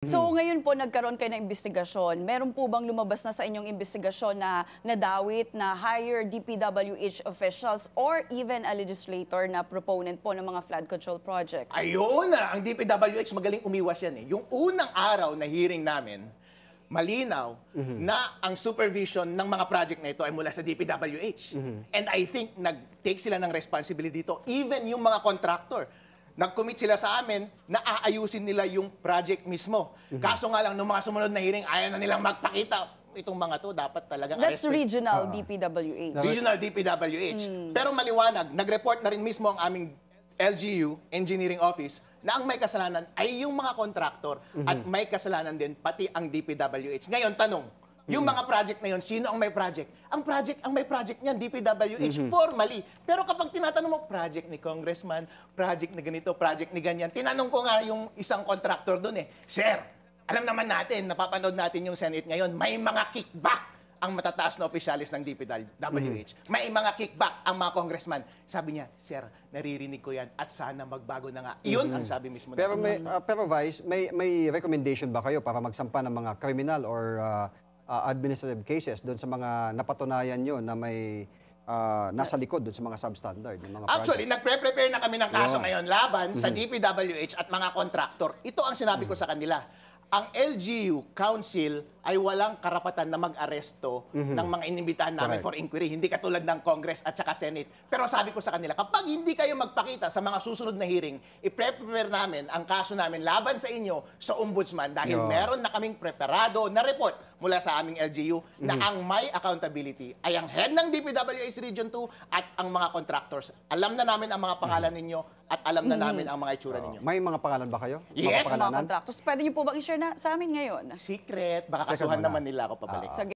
So ngayon po nagkaroon kayo ng investigasyon. Meron po bang lumabas na sa inyong investigasyon na nadawit na higher DPWH officials or even a legislator na proponent po ng mga flood control projects? Ayun na, ang DPWH magaling umiwas yan eh. Yung unang araw na hearing namin, malinaw na ang supervision ng mga project na ito ay mula sa DPWH. And I think nag-take sila ng responsibility dito, even yung mga contractor. Nag-commit sila sa amin na aayusin nila yung project mismo. Kaso nga lang, nung mga sumunod na hearing, ayaw na nilang magpakita. Itong mga to, dapat talagang That's arrested. regional DPWH. Regional DPWH. Pero maliwanag, nag-report na rin mismo ang aming LGU, Engineering Office, na ang may kasalanan ay yung mga contractor at may kasalanan din pati ang DPWH. Ngayon, tanong, yung mga project na yun, sino ang may project? Ang may project niyan, DPWH, formally. Pero kapag tinatanong mo, project ni congressman, project ni ganito, project ni ganyan, tinanong ko nga yung isang contractor doon eh, Sir, alam naman natin, napapanood natin yung Senate ngayon, may mga kickback ang matataas na opisyalis ng DPWH. May mga kickback ang mga congressman. Sabi niya, Sir, naririnig ko yan at sana magbago na nga. Iyon ang sabi mismo. Pero, pero Vice, may recommendation ba kayo para magsampa ng mga criminal or administrative cases doon sa mga napatunayan nyo na may nasa likod doon sa mga substandard ng mga Actually, nagpre-prepare na kami ng kaso ngayon laban sa DPWH at mga contractor. Ito ang sinabi ko sa kanila. Ang LGU Council ay walang karapatan na mag-aresto ng mga inimbitahan namin for inquiry. Hindi katulad ng Congress at saka Senate. Pero sabi ko sa kanila, kapag hindi kayo magpakita sa mga susunod na hearing, i-prepare namin ang kaso namin laban sa inyo sa Ombudsman dahil meron na kaming preparado na report mula sa aming LGU na ang may accountability ay ang head ng DPWH Region 2 at ang mga contractors. Alam na namin ang mga pangalan ninyo at alam na namin ang mga itsura ninyo. May mga pangalan ba kayo? Yes. Mga contractors. Pwede niyo po bang i-share na sa amin ngayon? Secret. Baka kasuhan naman nila ako pabalik.